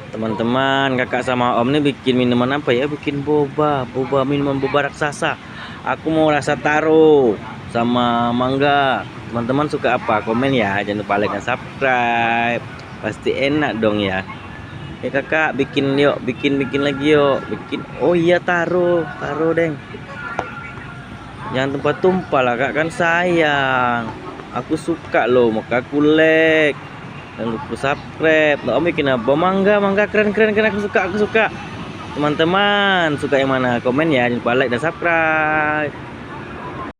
Teman-teman, kakak sama om nih bikin minuman apa ya? Bikin boba, minuman boba raksasa. Aku mau rasa taro sama mangga. Teman-teman suka apa? Komen ya, jangan lupa like dan subscribe. Pasti enak dong ya. Kakak bikin yuk, bikin lagi yuk. Bikin. Oh iya taro deng. Jangan tumpah-tumpah lah kak, kan sayang. Aku suka loh, maka aku like. Jangan lupa subscribe. Om bikin apa? Mangga keren aku suka. Teman-teman suka yang mana? Komen ya, jangan lupa like dan subscribe.